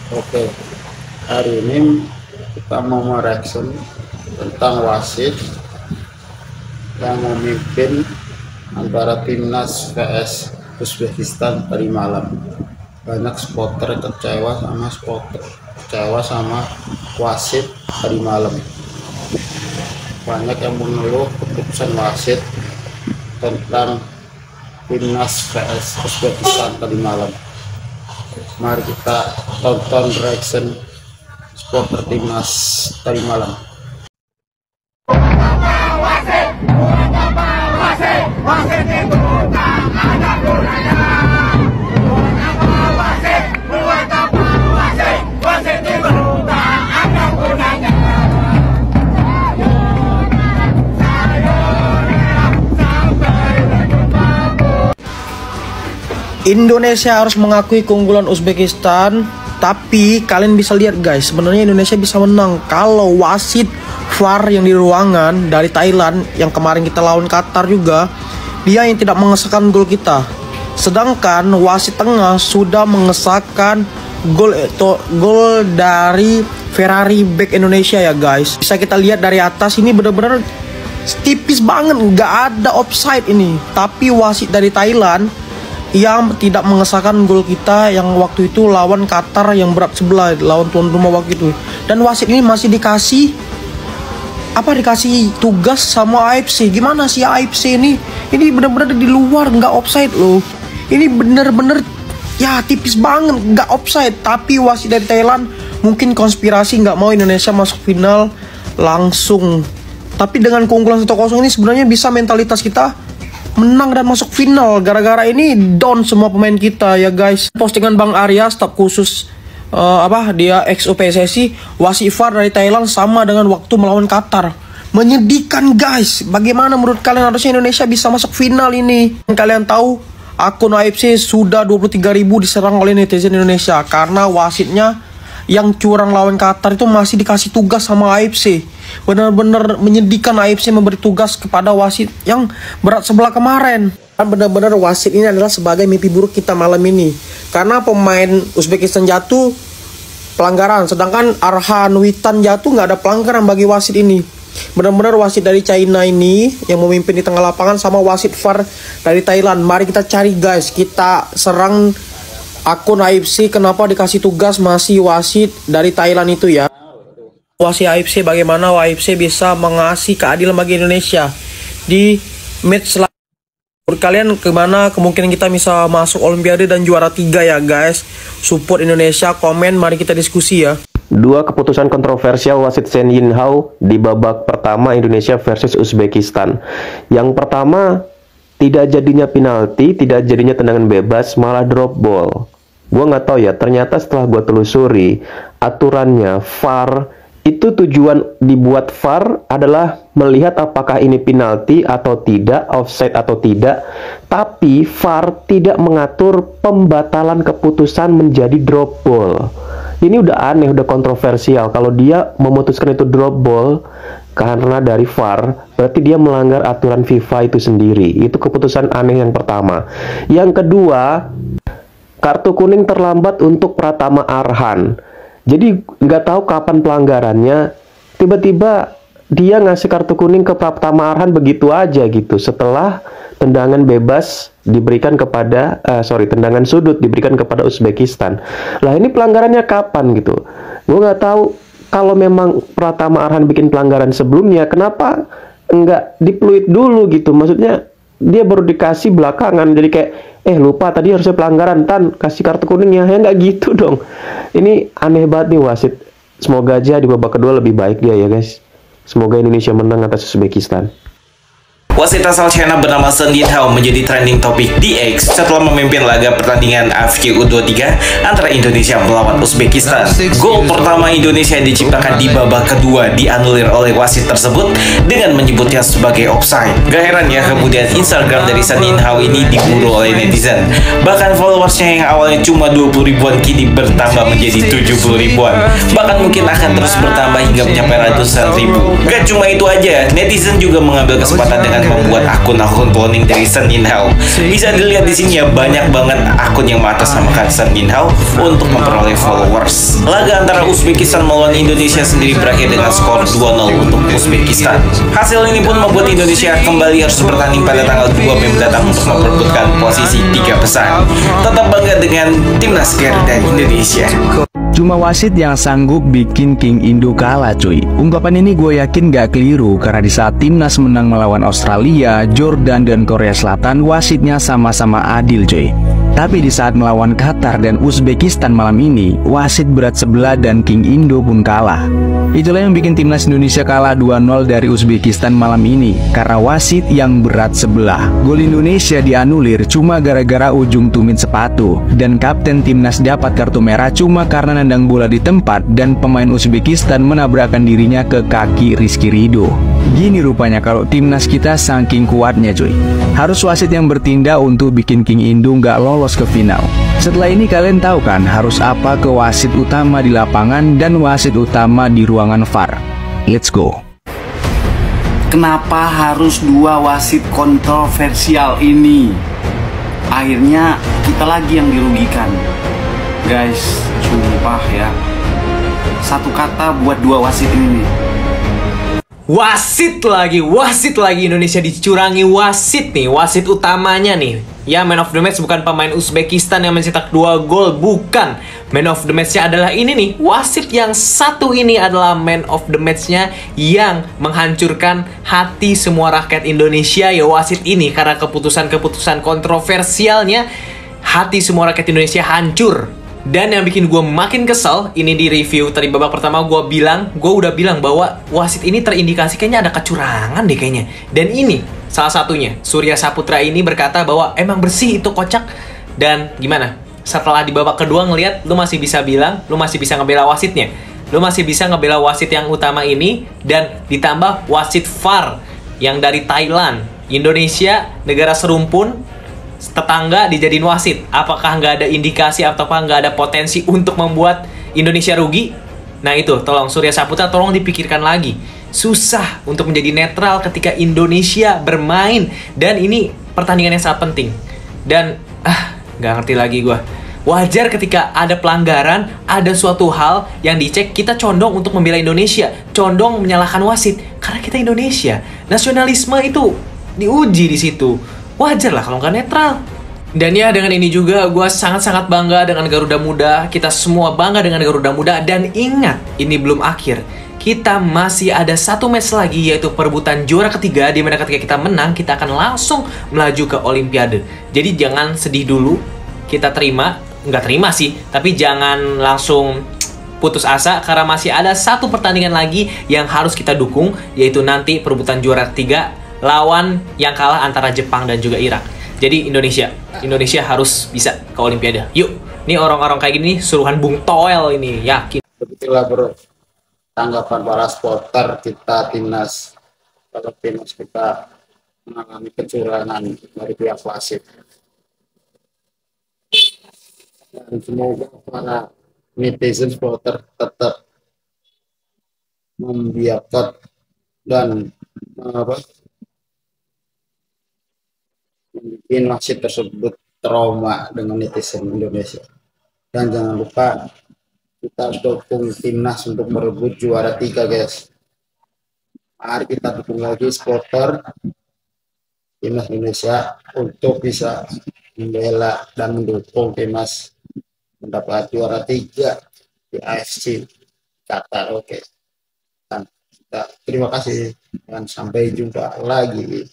Oke, hari ini kita mau mereaction tentang wasit yang memimpin antara timnas vs Uzbekistan tadi malam. Banyak supporter kecewa sama wasit tadi malam. Banyak yang mengeluh keputusan wasit tentang timnas vs Uzbekistan tadi malam. Mari kita tonton reaction supporter timnas tadi malam. Indonesia harus mengakui keunggulan Uzbekistan, tapi kalian bisa lihat guys, sebenarnya Indonesia bisa menang kalau wasit VAR yang di ruangan dari Thailand yang kemarin kita lawan Qatar juga, dia yang tidak mengesahkan gol kita. Sedangkan wasit tengah sudah mengesahkan gol dari Ferrari back Indonesia ya guys. Bisa kita lihat dari atas, ini benar-benar tipis banget, nggak ada offside ini. Tapi wasit dari Thailand yang tidak mengesahkan gol kita yang waktu itu lawan Qatar yang berat sebelah, lawan tuan rumah waktu itu. Dan wasit ini masih dikasih tugas sama AFC. Gimana sih AFC ini bener-bener di luar, nggak offside loh. Ini bener-bener ya tipis banget, nggak offside. Tapi wasit dari Thailand mungkin konspirasi nggak mau Indonesia masuk final langsung. Tapi dengan keunggulan 1-0 ini sebenarnya bisa mentalitas kita menang dan masuk final. Gara-gara ini down semua pemain kita ya guys. Postingan Bang Arya, staf khusus dia XO PSSI, wasit VAR dari Thailand sama dengan waktu melawan Qatar. Menyedihkan guys. Bagaimana menurut kalian, harusnya Indonesia bisa masuk final ini? Kalian tahu akun AFC sudah 23.000 diserang oleh netizen Indonesia karena wasitnya yang curang lawan Qatar itu masih dikasih tugas sama AFC. Benar-benar menyedihkan AFC memberi tugas kepada wasit yang berat sebelah kemarin. Dan benar-benar wasit ini adalah sebagai mimpi buruk kita malam ini. Karena pemain Uzbekistan jatuh pelanggaran, sedangkan Arhan Witan jatuh nggak ada pelanggaran bagi wasit ini. Benar-benar wasit dari China ini yang memimpin di tengah lapangan sama wasit VAR dari Thailand. Mari kita cari guys, kita serang akun AFC kenapa dikasih tugas masih wasit dari Thailand itu ya. Wasit AFC, bagaimana AFC bisa mengasih keadilan bagi Indonesia di match selanjutnya. Menurut kalian kemana kemungkinan kita bisa masuk Olimpiade dan juara 3 ya guys? Support Indonesia, komen, mari kita diskusi ya. Dua keputusan kontroversial wasit Shen Yinhao di babak pertama Indonesia versus Uzbekistan. Yang pertama, tidak jadinya penalti, tidak jadinya tendangan bebas, malah drop ball. Gue nggak tahu ya, ternyata setelah gue telusuri aturannya VAR itu, tujuan dibuat VAR adalah melihat apakah ini penalti atau tidak, offside atau tidak. Tapi VAR tidak mengatur pembatalan keputusan menjadi drop ball. Ini udah aneh, udah kontroversial. Kalau dia memutuskan itu drop ball karena dari VAR, berarti dia melanggar aturan FIFA itu sendiri. Itu keputusan aneh yang pertama. Yang kedua, kartu kuning terlambat untuk Pratama Arhan. Jadi nggak tahu kapan pelanggarannya, tiba-tiba dia ngasih kartu kuning ke Pratama Arhan begitu aja gitu. Setelah tendangan bebas diberikan kepada, tendangan sudut diberikan kepada Uzbekistan. Lah ini pelanggarannya kapan gitu? Gue nggak tahu. Kalau memang Pratama Arhan bikin pelanggaran sebelumnya, kenapa nggak dipeluit dulu gitu? Maksudnya dia baru dikasih belakangan, jadi kayak lupa tadi harusnya pelanggaran, kasih kartu kuning ya nggak gitu dong. Ini aneh banget nih wasit. Semoga aja di babak kedua lebih baik dia ya guys. Semoga Indonesia menang atas Uzbekistan. Wasit asal China bernama Shen Yinhao menjadi trending topik di X setelah memimpin laga pertandingan AFC U23 antara Indonesia melawan Uzbekistan. Gol pertama Indonesia diciptakan di babak kedua dianulir oleh wasit tersebut dengan menyebutnya sebagai offside. Gak heran ya kemudian Instagram dari Shen Yinhao ini diburu oleh netizen. Bahkan followersnya yang awalnya cuma 20 ribuan kini bertambah menjadi 70 ribuan. Bahkan mungkin akan terus bertambah hingga mencapai ratusan ribu. Gak cuma itu aja, netizen juga mengambil kesempatan dengan membuat akun-akun cloning dari Son Yinhao. Bisa dilihat di sini ya, banyak banget akun yang mengatasnamakan Son Yinhao untuk memperoleh followers. Laga antara Uzbekistan melawan Indonesia sendiri berakhir dengan skor 2-0 untuk Uzbekistan. Hasil ini pun membuat Indonesia kembali harus bertanding pada tanggal 2 Mei mendatang untuk memperebutkan posisi 3 besar. Tetap bangga dengan timnas Garuda Indonesia. Cuma wasit yang sanggup bikin King Indo kalah cuy. Ungkapan ini gue yakin gak keliru, karena di saat timnas menang melawan Australia, Jordan, dan Korea Selatan, wasitnya sama-sama adil cuy. Tapi di saat melawan Qatar dan Uzbekistan malam ini, wasit berat sebelah dan King Indo pun kalah. Itulah yang bikin timnas Indonesia kalah 2-0 dari Uzbekistan malam ini, karena wasit yang berat sebelah. Gol Indonesia dianulir cuma gara-gara ujung tumit sepatu, dan kapten timnas dapat kartu merah cuma karena nendang bola di tempat dan pemain Uzbekistan menabrakkan dirinya ke kaki Rizky Ridho. Gini rupanya kalau timnas kita saking kuatnya cuy. Harus wasit yang bertindak untuk bikin King Indo nggak lolos ke final. Setelah ini kalian tahu kan harus apa ke wasit utama di lapangan dan wasit utama di ruangan VAR. Let's go. Kenapa harus dua wasit kontroversial ini? Akhirnya kita lagi yang dirugikan. Guys, sumpah ya. Satu kata buat dua wasit ini nih. Wasit lagi Indonesia dicurangi wasit nih, wasit utamanya nih. Ya, man of the match bukan pemain Uzbekistan yang mencetak 2 gol, bukan. Man of the match-nya adalah ini nih, wasit yang satu ini adalah man of the match-nya yang menghancurkan hati semua rakyat Indonesia ya, wasit ini. Karena keputusan-keputusan kontroversialnya, hati semua rakyat Indonesia hancur. Dan yang bikin gue makin kesel, ini di review tadi babak pertama gue udah bilang bahwa wasit ini terindikasi kayaknya ada kecurangan deh kayaknya. Dan ini salah satunya, Surya Saputra ini berkata bahwa emang bersih itu kocak. Dan gimana? Setelah di babak kedua ngelihat, lu masih bisa bilang, lu masih bisa ngebela wasitnya. Lu masih bisa ngebela wasit yang utama ini, dan ditambah wasit VAR yang dari Thailand. Indonesia, negara serumpun, tetangga dijadiin wasit. Apakah nggak ada indikasi ataukah nggak ada potensi untuk membuat Indonesia rugi? Nah itu, tolong Surya Saputra tolong dipikirkan lagi. Susah untuk menjadi netral ketika Indonesia bermain, dan ini pertandingan yang sangat penting. Dan nggak ngerti lagi gue. Wajar ketika ada pelanggaran, ada suatu hal yang dicek, kita condong untuk membela Indonesia, condong menyalahkan wasit karena kita Indonesia. Nasionalisme itu diuji di situ. Wajar lah kalau nggak netral. Dan ya, dengan ini juga gue sangat-sangat bangga dengan Garuda Muda. Kita semua bangga dengan Garuda Muda. Dan ingat, ini belum akhir. Kita masih ada satu match lagi, yaitu perebutan juara ketiga, di mana ketika kita menang, kita akan langsung melaju ke Olimpiade. Jadi jangan sedih dulu. Kita nggak terima sih, tapi jangan langsung putus asa, karena masih ada satu pertandingan lagi yang harus kita dukung, yaitu nanti perebutan juara ketiga lawan yang kalah antara Jepang dan juga Irak. Jadi Indonesia harus bisa ke Olimpiade. Yuk, ini orang-orang kayak gini suruhan Bung Toel ini, yakin. Begitulah bro, tanggapan para supporter kita timnas. Kalau timnas kita mengalami kecurangan dari pihak wasit. Dan semoga para netizen supporter tetap membiarkan dan bikin wasit tersebut trauma dengan netizen Indonesia. Dan jangan lupa kita harus dukung timnas untuk merebut juara 3 guys. Mari kita dukung lagi supporter timnas Indonesia untuk bisa membela dan mendukung timnas mendapat juara 3 di AFC Qatar. Oke. Dan terima kasih dan sampai jumpa lagi.